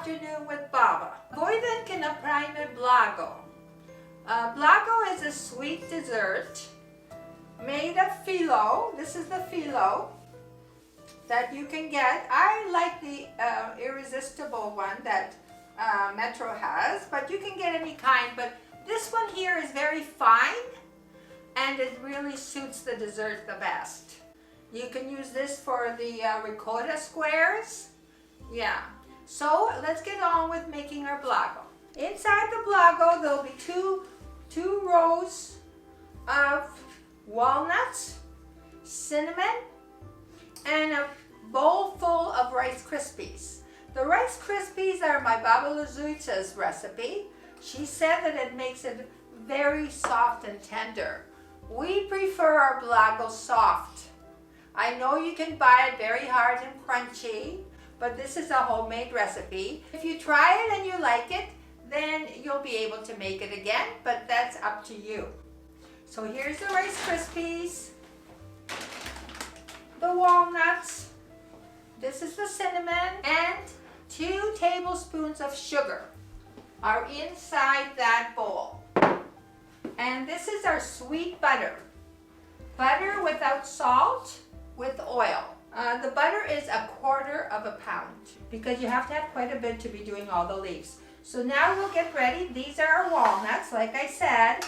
afternoon with Baba. Voidan can prime Blago. Blago is a sweet dessert made of phyllo. This is the phyllo that you can get. I like the irresistible one that Metro has, but you can get any kind. But this one here is very fine and it really suits the dessert the best. You can use this for the ricotta squares. Yeah. So let's get on with making our blago. Inside the blago, there'll be two rows of walnuts, cinnamon, and a bowl full of Rice Krispies. The Rice Krispies are my Baba Lazuita's recipe. She said that it makes it very soft and tender. We prefer our blago soft. I know you can buy it very hard and crunchy, but this is a homemade recipe. If you try it and you like it, then you'll be able to make it again, but that's up to you. So here's the Rice Krispies, the walnuts, this is the cinnamon, and 2 tablespoons of sugar are inside that bowl. And this is our sweet butter. Butter without salt, with oil. The butter is 1/4 of a pound because you have to have quite a bit to be doing all the leaves. So now we'll get ready. These are our walnuts, like I said.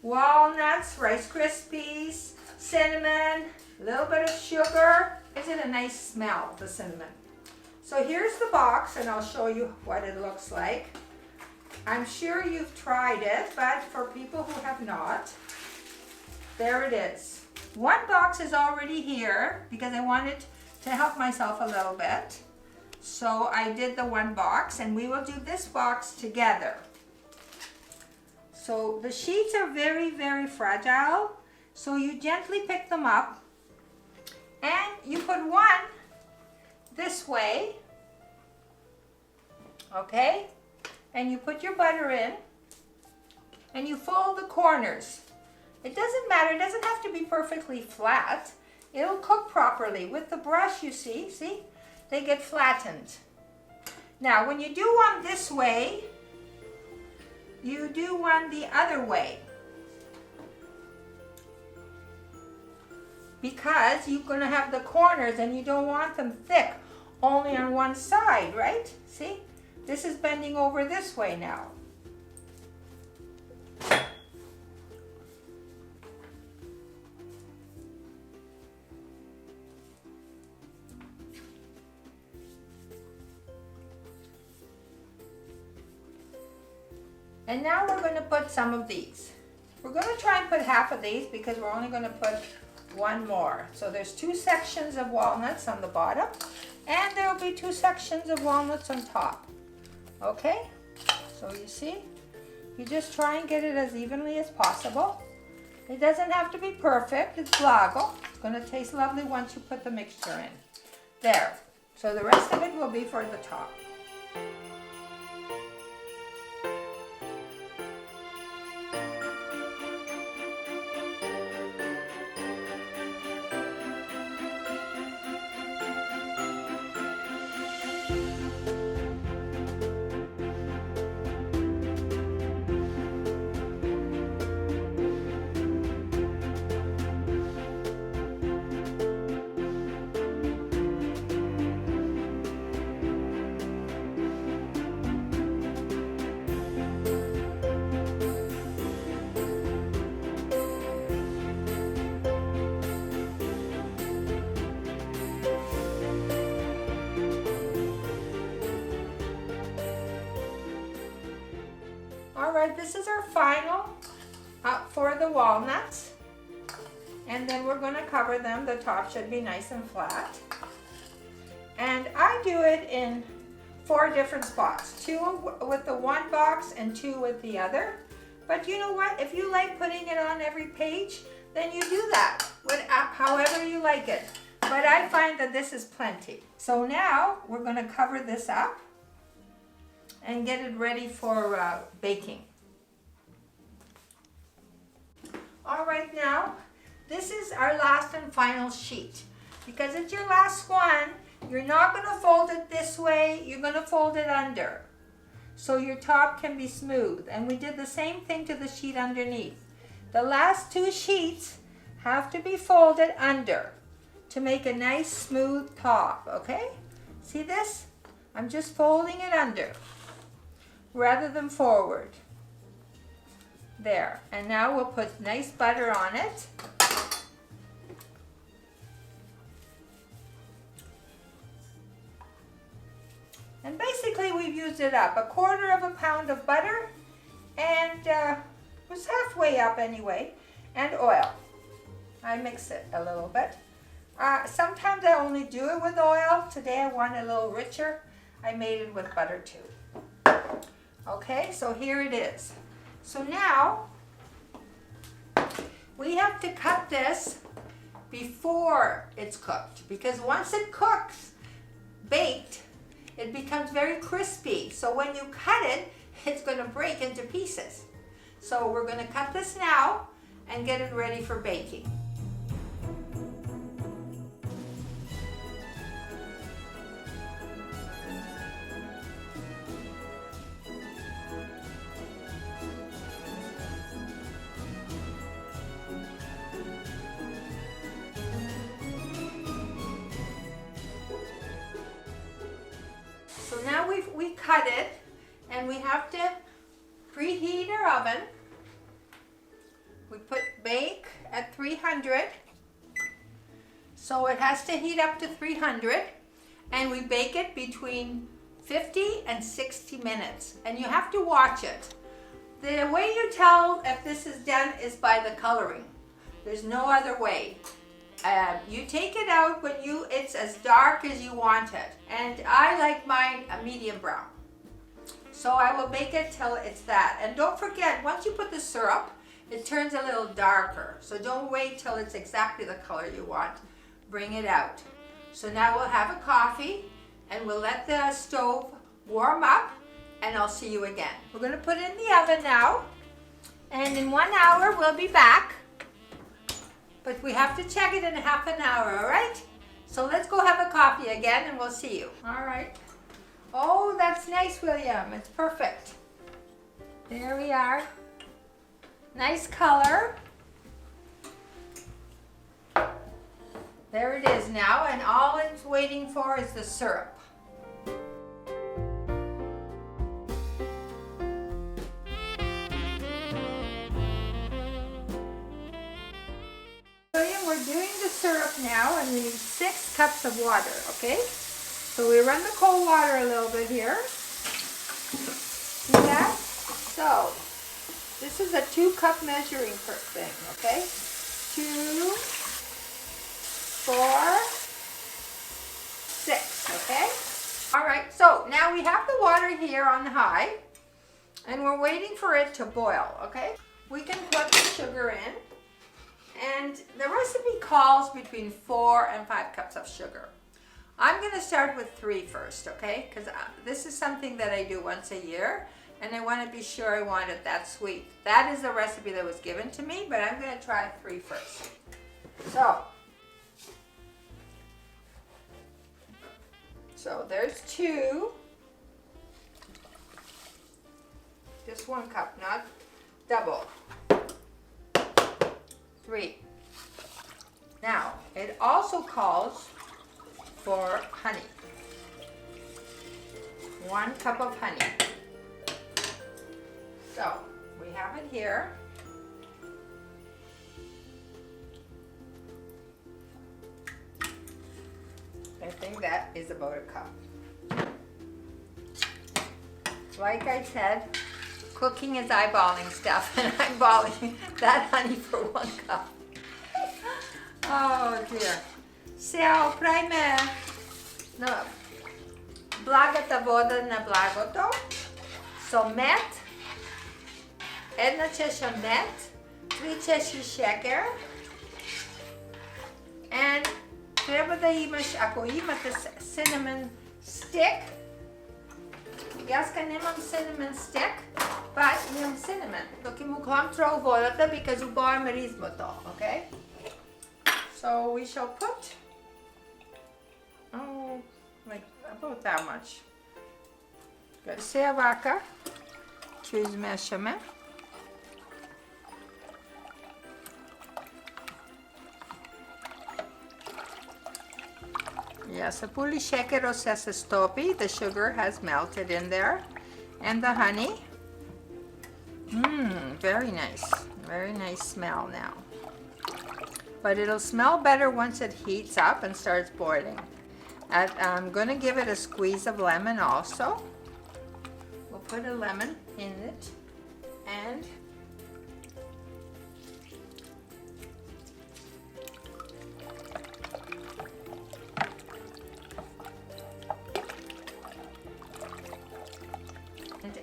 Walnuts, Rice Krispies, cinnamon, a little bit of sugar. Gives it a nice smell, the cinnamon. So here's the box and I'll show you what it looks like. I'm sure you've tried it, but for people who have not, there it is. One box is already here because I wanted to help myself a little bit. So I did the one box and we will do this box together. So the sheets are very, very fragile. So you gently pick them up and you put one this way, okay? And you put your butter in and you fold the corners. It doesn't matter, it doesn't have to be perfectly flat. It'll cook properly. With the brush, you see, they get flattened. Now, when you do one this way, you do one the other way. Because you're gonna have the corners and you don't want them thick, only on one side, right? See, this is bending over this way now. And now we're going to put some of these. We're going to try and put half of these because we're only going to put one more. So there's 2 sections of walnuts on the bottom and there will be 2 sections of walnuts on top. Okay? So you see, you just try and get it as evenly as possible. It doesn't have to be perfect. It's blago. It's going to taste lovely once you put the mixture in. There. So the rest of it will be for the top. All right, this is our final for the walnuts. And then we're going to cover them. The top should be nice and flat. And I do it in 4 different spots. 2 with the one box and 2 with the other. But you know what? If you like putting it on every page, then you do that, however you like it. But I find that this is plenty. So now we're going to cover this up and get it ready for baking. All right, now this is our last and final sheet. Because it's your last one, You're not going to fold it this way, you're going to fold it under. So your top can be smooth. And we did the same thing to the sheet underneath. The last two sheets have to be folded under to make a nice smooth top, okay? See this? I'm just folding it under rather than forward. There. And now we'll put nice butter on it. And basically we've used it up. 1/4 pound of butter, and it was halfway up anyway, and oil. I mix it a little bit. Sometimes I only do it with oil. Today I want it a little richer. I made it with butter too. Okay, so here it is. So now we have to cut this before it's cooked, because once it cooks, baked, it becomes very crispy. So when you cut it, it's going to break into pieces. So we're going to cut this now and get it ready for baking. So now we cut it, and we have to preheat our oven. We put bake at 300. So it has to heat up to 300, and we bake it between 50 and 60 minutes. And you have to watch it. The way you tell if this is done is by the coloring. There's no other way. You take it out when it's as dark as you want it. And I like mine a medium brown. So I will bake it till it's that. And don't forget, once you put the syrup, it turns a little darker. So don't wait till it's exactly the color you want. Bring it out. So now we'll have a coffee, and we'll let the stove warm up, and I'll see you again. We're going to put it in the oven now, and in 1 hour we'll be back. But we have to check it in half an hour, all right? So let's go have a coffee again, and we'll see you. All right. Oh, that's nice, William. It's perfect. There we are. Nice color. There it is now, and all it's waiting for is the syrup. William, we're doing the syrup now, and we need 6 cups of water, okay? So we run the cold water a little bit here. See that? So, this is a 2-cup measuring thing, okay? 2, 4, 6, okay? All right, so now we have the water here on high, and we're waiting for it to boil, okay? We can put the sugar in, and the recipe calls between 4 and 5 cups of sugar. I'm going to start with 3 first, okay? Because this is something that I do once a year, and I want to be sure I want it that sweet. That is the recipe that was given to me, but I'm going to try 3 first. So there's 2. Just 1 cup, not double. 3. Now, it also calls for honey. 1 cup of honey. So, we have it here. I think that is about a cup. Like I said, cooking is eyeballing stuff, and I'm balling that honey for 1 cup. Oh dear. Сега правиме на благата вода на благото со мед, 1 чаша мед, 3 чаши шекер, and треба да имаш, ако имате cinnamon stick, јас немам cinnamon stick, but имам cinnamon. Док му контрол водата, because убавам ризмото, okay? So we shall put like about that much. Agora se a vaca, que zmešame. Yes, a puli šekero se stopi. The sugar has melted in there, and the honey. Very nice. Very nice smell now. But it'll smell better once it heats up and starts boiling. I'm going to give it a squeeze of lemon also. We'll put a lemon in it. And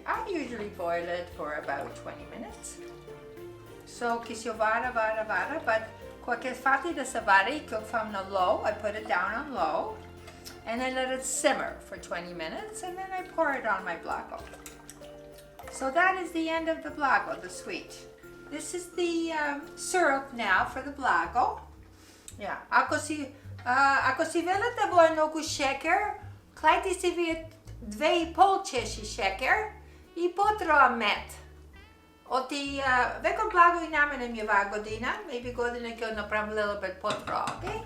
I usually boil it for about 20 minutes. So, kisyo vara, but qualquer fati da savari cook from the low, I put it down on low, and I let it simmer for 20 minutes, and then I pour it on my blago. So that is the end of the blago, the sweet. This is the syrup now for the blago. Yeah, ako si velite bueno ku sheker, klajti si vi 2,5 češi šeker I potro met. Oti veko blago I namenem je godina, maybe godina ko napravim a little bit potro, okay?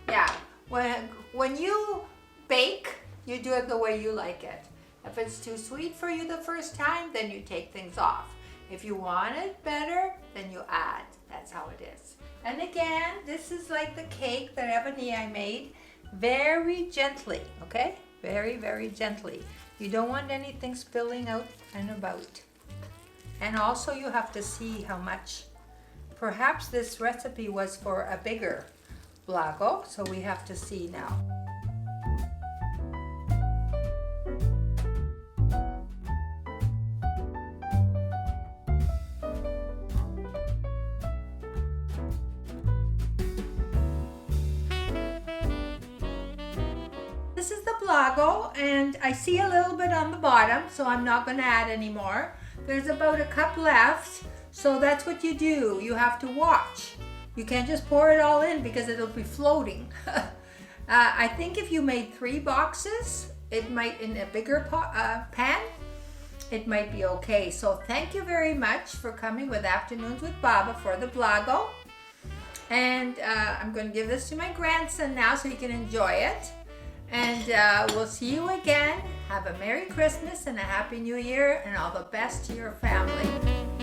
Yeah, when you bake, you do it the way you like it. If it's too sweet for you the first time, then you take things off. If you want it better, then you add. That's how it is. And again, this is like the cake that Ebony I made, very gently, okay? Very, very gently. You don't want anything spilling out and about. And also you have to see how much. Perhaps this recipe was for a bigger blago, so we have to see now. This is the blago, and I see a little bit on the bottom, so I'm not going to add any more. There's about a cup left, so that's what you do. You have to watch. You can't just pour it all in because it'll be floating. I think if you made 3 boxes, it might, in a bigger pan, it might be okay. So thank you very much for coming with Afternoons with Baba for the blago. And I'm going to give this to my grandson now so he can enjoy it. And we'll see you again. Have a Merry Christmas and a Happy New Year and all the best to your family.